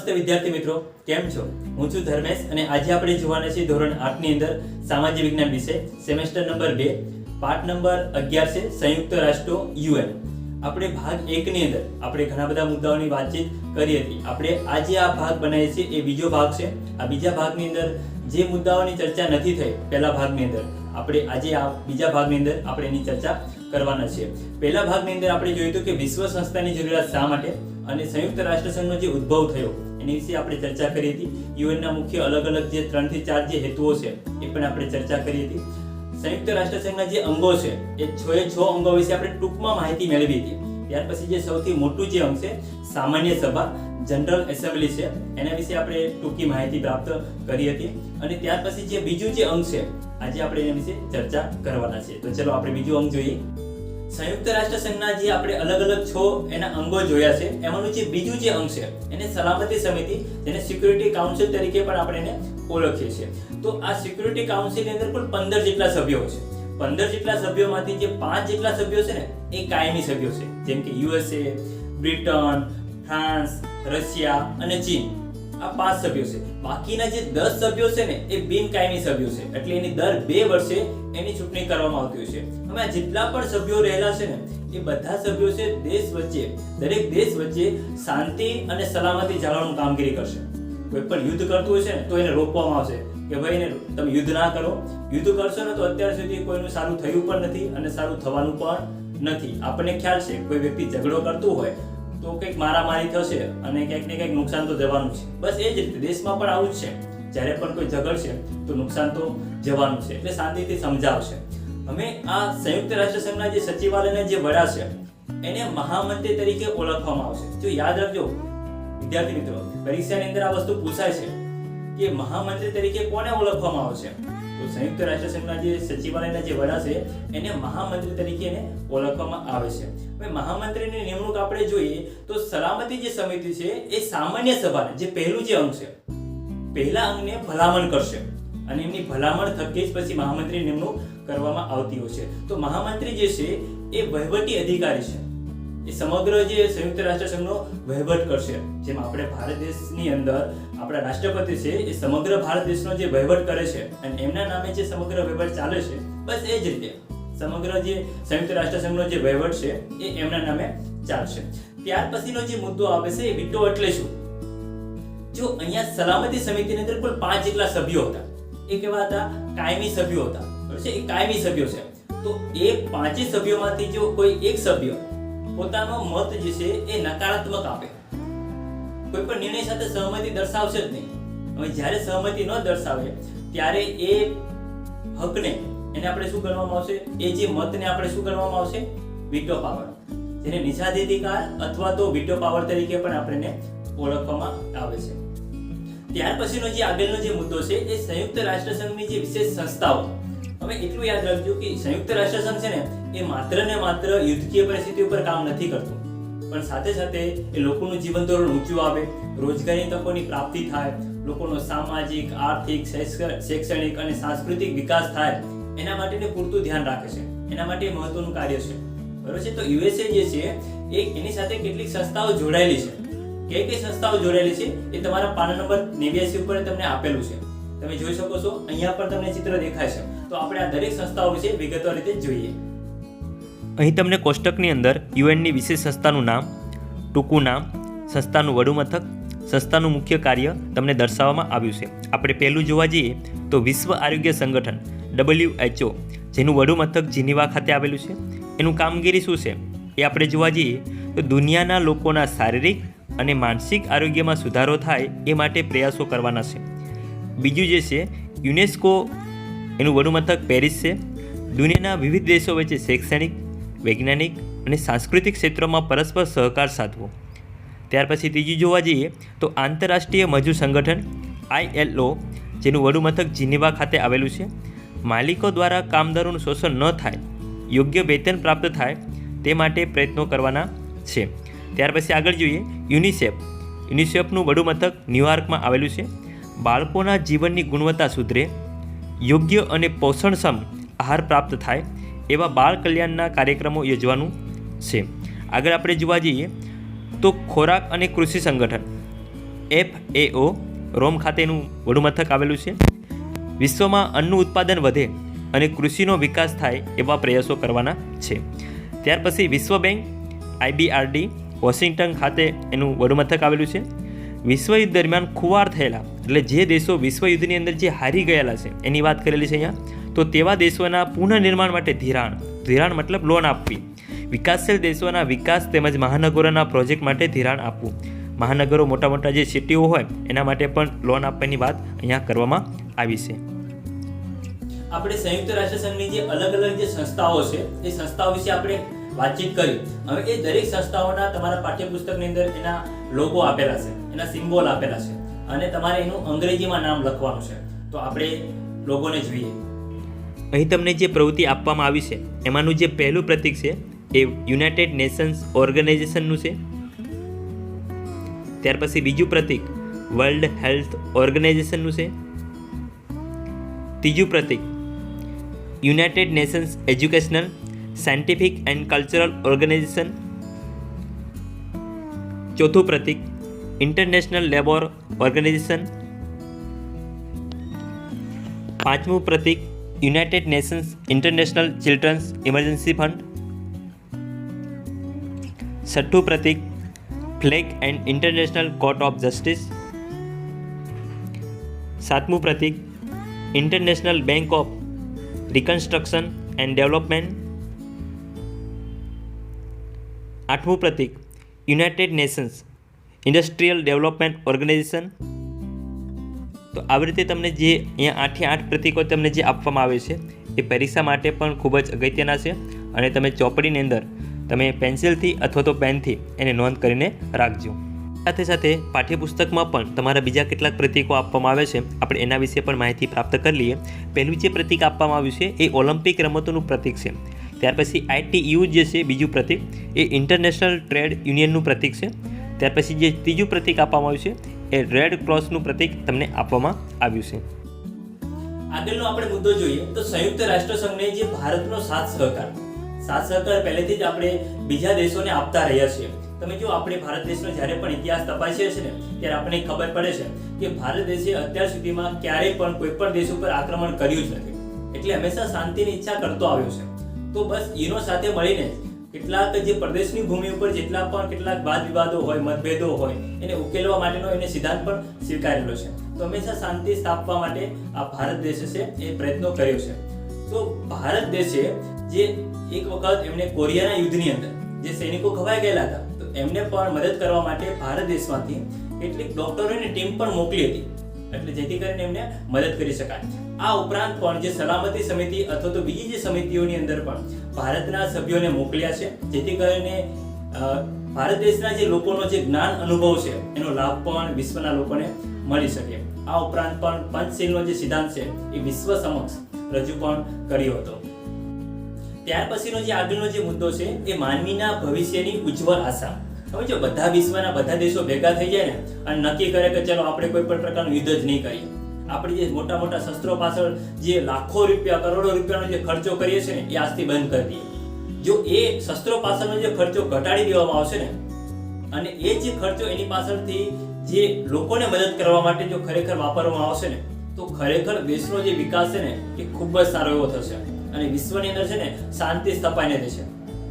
નમસ્તે વિદ્યાર્થી મિત્રો, કેમ છો? હું છું ધર્મેશ અને આજે આપણે જોવાના છે ધોરણ 8 ની અંદર સામાજિક વિજ્ઞાન વિષય સેમેસ્ટર નંબર 2 પાઠ નંબર 11 છે સંયુક્ત રાષ્ટ્રો યુએન. આપણે ભાગ 1 ની અંદર આપણે ઘણા બધા મુદ્દાઓની વાતચીત કરી હતી. આપણે આજે આ ભાગ બનાવીએ છીએ એ બીજો ભાગ છે. આ બીજા ભાગની અંદર જે મુદ્દાઓની ચર્ચા નથી થઈ પહેલા ભાગની અંદર, આપણે આજે આ બીજા ભાગની અંદર આપણે એની ચર્ચા કરવાના છે. પહેલા ભાગની અંદર આપણે જોયું હતું કે વિશ્વ સંસ્થાની જરૂરિયાત શા માટે અને સંયુક્ત રાષ્ટ્ર સંઘનો જે ઉદ્ભવ થયો એની વિશે આપણે ચર્ચા કરી હતી. યુએનના મુખ્ય અલગ અલગ જે 3 થી 4 જે હેતુઓ છે એ પણ આપણે ચર્ચા કરી હતી. સંયુક્ત રાષ્ટ્ર સંઘના જે અંગો છે એ 6 અંગો વિશે આપણે ટૂંકમાં માહિતી મેળવી હતી. ત્યાર પછી જે સૌથી મોટું જે અંગ છે સામાન્ય સભા જનરલ એસેમ્બલી છે, એના વિશે આપણે ટૂંકી માહિતી પ્રાપ્ત કરી હતી. અને ત્યાર પછી જે બીજું જે અંગ છે આજે આપણે એના વિશે ચર્ચા કરવાના છે. તો ચલો આપણે બીજું અંગ જોઈએ. સંયુક્ત રાષ્ટ્ર સંઘના જે આપણે અલગ અલગ 6 એના અંગો જોયા છે, એમાંનું જે બીજું જે અંગ છે એને સલામતી સમિતિ, જેને સિક્યુરિટી કાઉન્સિલ તરીકે પણ આપણે એને ઓળખીએ છીએ. તો આ સિક્યુરિટી કાઉન્સિલની અંદર કુલ 15 જેટલા સભ્યો છે. 15 જેટલા સભ્યોમાંથી જે 5 જેટલા સભ્યો છે ને એ કાયમી સભ્યો છે, જેમ કે યુએસએ, બ્રિટન, ફ્રાન્સ, રશિયા અને ચીન. આ 5 સભ્યો છે. બાકીના જે 10 સભ્યો છે ને એ બિનકાયમી સભ્યો છે, એટલે એની દર 2 વર્ષે એની ચૂંટણી કરવામાં આવતી હોય છે. હવે આ જેટલા પણ સભ્યો રહેલા છે ને એ બધા સભ્યો છે દેશ વચ્ચે, દરેક દેશ વચ્ચે શાંતિ અને સલામતી જાળવવાનું કામગીરી કરશે. કોઈ પણ યુદ્ધ કરતું હોય છે ને તો એને રોકવામાં આવશે કે ભાઈ એને તમે યુદ્ધ ના કરો. યુદ્ધ કરશો ને તો અત્યાર સુધી કોઈનું સારું થયું પણ નથી અને સારું થવાનું પણ નથી. આપણને ખ્યાલ છે કોઈ વ્યક્તિ ઝઘડો કરતું હોય તો કંઈક મારામારી થશે અને કંઈક ને કંઈક નુકસાન તો જવાનું છે. બસ એ જ રીતે દેશમાં પણ આવું જ છે. જ્યારે પણ કોઈ ઝઘડશે તો નુકસાન તો જવાનું છે, એટલે શાંતિથી સમજાવશે. અમે આ સંયુક્ત રાષ્ટ્ર સંઘના જે સચિવાલયના જે વડા છે એને મહામંત્રી તરીકે ઓળખવામાં આવશે. જો યાદ રાખજો વિદ્યાર્થી મિત્રો, પરીક્ષાની અંદર આ વસ્તુ પૂછાય છે કે મહામંત્રી તરીકે કોને ઓળખવામાં આવશે. તો સંયુક્ત રાષ્ટ્ર સંઘના જે સચિવાલયના જે વડા છે એને મહામંત્રી તરીકે એને ઓળખવામાં આવે છે. હવે મહામંત્રીની નિમણૂક આપણે જોઈએ તો સલામતી જે સમિતિ છે એ સામાન્ય સભાને, જે પહેલું જે અંગ છે, પહેલા અંગને ભલામણ કરશે અને એમની ભલામણ થકી જ પછી મહામંત્રીની નિમણૂક કરવામાં આવતી હોય છે. તો મહામંત્રી જે છે એ વહીવટી અધિકારી છે. એ સમગ્ર જે સંયુક્ત રાષ્ટ્ર સંઘનો વહીવટ કરશે. જેમ આપણે ભારત દેશની અંદર આપણા રાષ્ટ્રપતિ છે એ સમગ્ર ભારત દેશનો જે વહીવટ કરે છે અને એમના નામે જે સમગ્ર વહીવટ ચાલે છે, બસ એ જ રીતે સમગ્ર જે સંયુક્ત રાષ્ટ્ર સંઘનો જે વહીવટ છે એ એમના નામે ચાલશે. ત્યાર પછીનો જે મુદ્દો આવે છે એ વીટો એટલે શું. જો અહીંયા સલામતી સમિતિની અંદર કુલ 5 જેટલા સભ્યો હતા. એ કેવા હતા? કાયમી સભ્યો હતા. બરાબર છે? એ કાયમી સભ્યો છે. તો એ 5 સભ્યોમાંથી જો કોઈ એક સભ્ય પોતાનો મત જે છે એ નકારાત્મક આપે, કોઈ પણ નિર્ણય સાથે સહમતિ દર્શાવશે જ નહીં. હવે જ્યારે સહમતિ ન દર્શાવે ત્યારે એ હકને એને આપણે શું ગણવામાં આવશે? એ જે મતને આપણે શું ગણવામાં આવશે? વીટો પાવર, જેને નિષેધાધિકાર અથવા તો વીટો પાવર તરીકે પણ આપણે ઓળખવામાં આવે છે. ત્યાર પછીનો જે આગળનો જે મુદ્દો છે એ સંયુક્ત રાષ્ટ્ર સંઘની જે વિશેષ સંસ્થાઓ. હવે એટલું યાદ રાખજો કે સંયુક્ત રાષ્ટ્ર સંઘ છે ને એ માત્ર ને માત્ર યુદ્ધકીય પરિસ્થિતિ ઉપર કામ નથી કરતું, પણ સાથે સાથે એ લોકોનું જીવન ધોરણ ઊંચું આવે, રોજગારી તકોની પ્રાપ્તિ થાય, લોકોનો સામાજિક, આર્થિક, શૈક્ષણિક અને સાંસ્કૃતિક વિકાસ થાય એના માટે પૂરતું ધ્યાન રાખે છે. એના માટે મહત્વનું કાર્ય છે. બરોબર છે? તો યુએસએ જે છે એ એની સાથે કેટલીક સંસ્થાઓ જોડાયેલી છે. કઈ સંસ્થાઓ જોડાયેલી છે એ તમારા પાના નંબર 89 ઉપર તમને આપેલું છે. તમે જોઈ શકો છો, અહીંયા પર તમને ચિત્ર દેખાય છે. તો આપણે આ દરેક સંસ્થાઓ વિશે વિગતવાર રીતે જોઈએ. અહીં તમને કોષ્ટકની અંદર યુએનની વિશેષ સંસ્થાનું નામ, ટૂંકું નામ, સંસ્થાનું વડું મથક, સંસ્થાનું મુખ્ય કાર્ય તમને દર્શાવવામાં આવ્યું છે. આપણે પહેલું જોવા જઈએ તો વિશ્વ આરોગ્ય સંગઠન WHO, જેનું વડું મથક જીનીવા ખાતે આવેલું છે. એનું કામગીરી શું છે એ આપણે જોવા જઈએ તો દુનિયાના લોકોના શારીરિક અને માનસિક આરોગ્યમાં સુધારો થાય એ માટે પ્રયાસો કરવાના છે. બીજું જે છે યુનેસ્કો, એનું વડું મથક પેરિસ છે. દુનિયાના વિવિધ દેશો વચ્ચે શૈક્ષણિક, વૈજ્ઞાનિક અને સાંસ્કૃતિક ક્ષેત્રોમાં પરસ્પર સહકાર સાધવો. ત્યાર પછી ત્રીજું જોવા જઈએ તો આંતરરાષ્ટ્રીય મજૂર સંગઠન ILO, જેનું વડું મથક જીનીવા ખાતે આવેલું છે. માલિકો દ્વારા કામદારોનું શોષણ ન થાય, યોગ્ય વેતન પ્રાપ્ત થાય તે માટે પ્રયત્નો કરવાના છે. ત્યાર પછી આગળ જોઈએ યુનિસેફનું વડું મથક ન્યૂયોર્કમાં આવેલું છે. બાળકોના જીવનની ગુણવત્તા સુધરે, યોગ્ય અને પોષણક્ષમ આહાર પ્રાપ્ત થાય એવા બાળ કલ્યાણના કાર્યક્રમો યોજવાનું છે. આગળ આપણે જોવા જઈએ તો ખોરાક અને કૃષિ સંગઠન FAO રોમ ખાતેનું વડુ મથક આવેલું છે. વિશ્વમાં અન્નનું ઉત્પાદન વધે અને કૃષિનો વિકાસ થાય એવા પ્રયાસો કરવાના છે. ત્યાર પછી વિશ્વ બેંક IBRD વોશિંગ્ટન ખાતે એનું વડુ મથક આવેલું છે. વિશ્વયુદ્ધ દરમિયાન ખુવાર થયેલા એટલે જે દેશો વિશ્વયુદ્ધની અંદર જે હારી ગયેલા છે એની વાત કરેલી છે અહીંયા. તો તેવા દેશોના પુનઃનિર્માણ માટે ધિરાણ મતલબ લોન આપવી. વિકાસશીલ દેશોના વિકાસ તેમજ મહાનગરોના પ્રોજેક્ટ માટે ધિરાણ આપવું. મહાનગરો મોટા મોટા જે સિટીઓ હોય એના માટે પણ લોન આપવાની વાત અહીંયા કરવામાં આવી છે. આપણે સંયુક્ત રાષ્ટ્ર સંઘની જે અલગ અલગ જે સંસ્થાઓ છે એ સંસ્થાઓ વિશે આપણે વાતચીત કરી. હવે એ દરેક સંસ્થાઓના તમારા પાઠ્યપુસ્તકની અંદર એના લોગો આપેલા છે, એના સિમ્બોલ આપેલા છે અને તમારે એનું અંગ્રેજીમાં નામ લખવાનું છે. તો આપણે લોગોને જોઈએ. અહીં તમને જે પ્રવૃત્તિ આપવામાં આવી છે એમાંનું જે પહેલું પ્રતીક છે એ યુનાઇટેડ નેશન્સ ઓર્ગેનાઇઝેશનનું છે. ત્યાર પછી બીજું પ્રતીક વર્લ્ડ હેલ્થ ઓર્ગેનાઇઝેશનનું છે. ત્રીજું પ્રતીક United Nations Educational Scientific and Cultural Organisation. ચોથું પ્રતીક ઇન્ટરનેશનલ લેબર ઓર્ગેનાઇઝેશન. પાંચમું પ્રતીક United Nations International Children's Emergency Fund. છઠ્ઠું પ્રતીક flag and International Court of Justice. સાતમું પ્રતીક International Bank of Reconstruction and Development. આઠમું પ્રતીક United Nations Industrial Development Organisation. તો આવી રીતે તમને જે અહીંયા 8 પ્રતીકો તમને જે આપવામાં આવે છે એ પરીક્ષા માટે પણ ખૂબ જ અગત્યના છે અને તમે ચોપડીની અંદર તમે પેન્સિલથી અથવા તો પેનથી એને નોંધ કરીને રાખજો. સાથે સાથે પાઠ્યપુસ્તકમાં પણ તમારા બીજા કેટલાક પ્રતીકો આપવામાં આવે છે, આપણે એના વિશે પણ માહિતી પ્રાપ્ત કરી લઈએ. પહેલું જે પ્રતીક આપવામાં આવ્યું છે એ ઓલિમ્પિક રમતોનું પ્રતીક છે. ત્યાર પછી ITU જે છે બીજું પ્રતીક એ ઇન્ટરનેશનલ ટ્રેડ યુનિયનનું પ્રતીક છે. ત્યાર પછી જે ત્રીજું પ્રતીક આપવામાં આવ્યું છે એ રેડ ક્રોસનું પ્રતીક તમને આપવામાં આવ્યું છે. આગળનો આપણે મુદ્દો જોઈએ તો સંયુક્ત રાષ્ટ્ર સંઘને જે ભારતનો સાથ સહકાર પહેલેથી જ આપણે બીજા દેશોને આપતા રહ્યા છીએ. તમે જો આપણે ભારત દેશનો જ્યારે પણ ઇતિહાસ તપાસીએ છીએ ને ત્યારે આપણને ખબર પડે છે કે ભારત દેશે અત્યાર સુધીમાં ક્યારેય પણ કોઈ પણ દેશ ઉપર આક્રમણ કર્યું જ નથી. એટલે હંમેશા શાંતિની ઈચ્છા કરતો આવ્યો છે. તો બસ એનો સાથે મળીને કેટલાક જે પ્રદેશની ભૂમિ ઉપર કેટલાક વાદ વિવાદો હોય, મતભેદો હોય એને ઉકેલવા માટેનો એને સિદ્ધાંત પણ સ્વીકારેલો છે. તો હંમેશા શાંતિ સ્થાપવા માટે આ ભારત દેશ છે એ પ્રયત્નો કર્યો છે. તો ભારત દેશે જે એક વખત એમણે કોરિયાના યુદ્ધની અંદર જે સૈનિકો ખવાઈ ગયેલા હતા તો એમને પણ મદદ કરવા માટે ભારત દેશમાંથી કેટલીક ડોક્ટરોની ટીમ પણ મોકલી હતી, એટલે જેથી કરીને એમને મદદ કરી શકાય. આ ઉપરાંત પણ જે સલામતી સમિતિ અથવા તો બીજી જે સમિતિઓની અંદર પણ ભારતના સભ્યોને મોકલ્યા છે, જેથી કરીને ભારત દેશના જે લોકોનો જે જ્ઞાન અનુભવ છે એનો લાભ પણ વિશ્વના લોકોને મળી શકે. આ ઉપરાંત પણ પંચશીલનો જે સિદ્ધાંત છે એ વિશ્વ સમક્ષ રજૂ પણ કર્યો હતો. ત્યાર પછીનો જે આગળનો જે મુદ્દો છે એ માનવીના ભવિષ્યની ઉજ્જવળ આશા. હવે જો બધા વિશ્વના બધા દેશો ભેગા થઈ જાય ને અને નક્કી કરે કે ચલો આપણે કોઈ પણ પ્રકારનું યુદ્ધ જ નહીં કરીએ, આપણે જે મોટા મોટા શસ્ત્રો પાછળ જે લાખો રૂપિયા કરોડો રૂપિયાનો જે ખર્ચો કરીએ છીએ ને એ આજથી બંધ કરી દઈએ. જો એ શસ્ત્રો પાછળનો જે ખર્ચો ઘટાડી દેવામાં આવશે ને અને એ જે ખર્ચો એની પાછળથી જે લોકોને મદદ કરવા માટે જો ખરેખર વાપરવામાં આવશે ને તો ખરેખર દેશનો જે વિકાસ છે ને એ ખૂબ જ સારો એવો થશે અને વિશ્વની અંદર છે ને શાંતિ સ્થપાઈને રહેશે.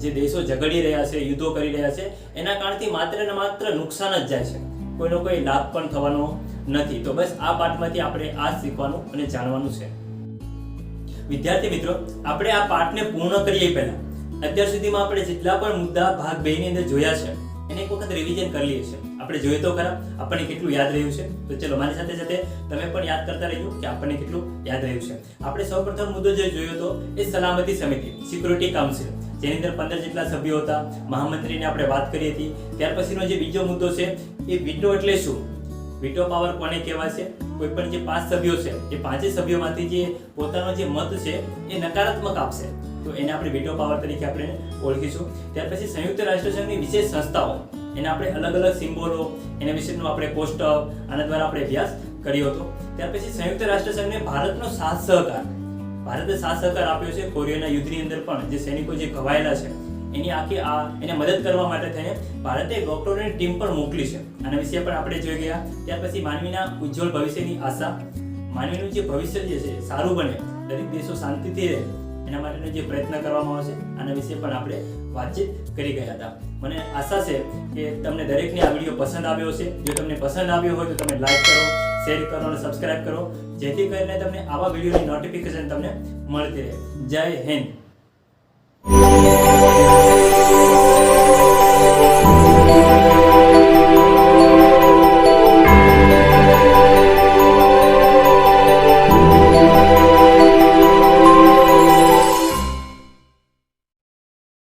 જે દેશો ઝઘડી રહ્યા છે, યુદ્ધો કરી રહ્યા છે એના કારણથી માત્ર ને માત્ર નુકસાન જ જાય છે, કોઈનો કોઈ લાભ પણ થવાનો નથી. તો બસ આ પાઠમાંથી આપણે આ શીખવાનું અને જાણવાનું છે. વિદ્યાર્થી મિત્રો, આપણે આ પાઠને પૂર્ણ કરીએ પહેલા અત્યાર સુધીમાં આપણે જેટલા પણ મુદ્દા ભાગ 2 ની અંદર જોયા છે એને એક વખત રિવિઝન કરી લઈએ છીએ. આપણે જોઈએ તો ખરા આપણને કેટલું યાદ રહ્યું છે. તો ચલો મારી સાથે સાથે તમે પણ યાદ કરતા રહેજો કે આપણને કેટલું યાદ રહ્યું છે. આપણે સૌપ્રથમ મુદ્દો જે જોયો તો એ સલામતી સમિતિ, સિક્યુરિટી કાઉન્સિલ, જેની અંદર 15 જેટલા સભ્યો હતા. મહામંત્રીને આપણે વાત કરી હતી. ત્યાર પછીનો જે બીજો મુદ્દો છે એ વીટો એટલે શું, વીટો પાવર કોને કહેવાય છે. કોઈ પણ જે 5 સભ્યો છે એ 5 સભ્યોમાંથી જે પોતાનો જે મત છે એ નકારાત્મક આપશે તો એને આપણે વીટો પાવર તરીકે આપણે ઓળખીશું. ત્યાર પછી સંયુક્ત રાષ્ટ્ર સંઘની વિશેષ સંસ્થાઓ, એના આપણે અલગ અલગ સિમ્બોલો, એના વિશેનો આપણે કોષ્ટક આના દ્વારા આપણે અભ્યાસ કર્યો હતો. ત્યાર પછી સંયુક્ત રાષ્ટ્ર સંઘને ભારતનો સાથ સહકાર, ભારતે સાથ સહકાર આપ્યો છે કોરિયાના યુદ્ધની અંદર પણ જે સૈનિકો જે ઘવાયેલા છે એની આખી એને મદદ કરવા માટે થઈને ભારતે ડોક્ટરોની ટીમ પણ મોકલી છે. આના વિશે પણ આપણે જોઈ ગયા. ત્યાર પછી માનવીના ઉજ્જવળ ભવિષ્યની આશા, માનવીનું જે ભવિષ્ય જે છે સારું બને, દરેક દેશો શાંતિથી રહે એના માટેનો જે પ્રયત્ન કરવામાં આવશે આના વિશે પણ આપણે વાતચીત કરી ગયા હતા. મને આશા છે કે તમને દરેકને આ વિડીયો પસંદ આવ્યો હશે. જો તમને પસંદ આવ્યો હોય તો તમે લાઈક કરો, શેર કરો અને સબસ્ક્રાઇબ કરો, જેથી કરીને તમને આવા વિડીયોની નોટિફિકેશન તમને મળતી રહે. જય હિન્દ.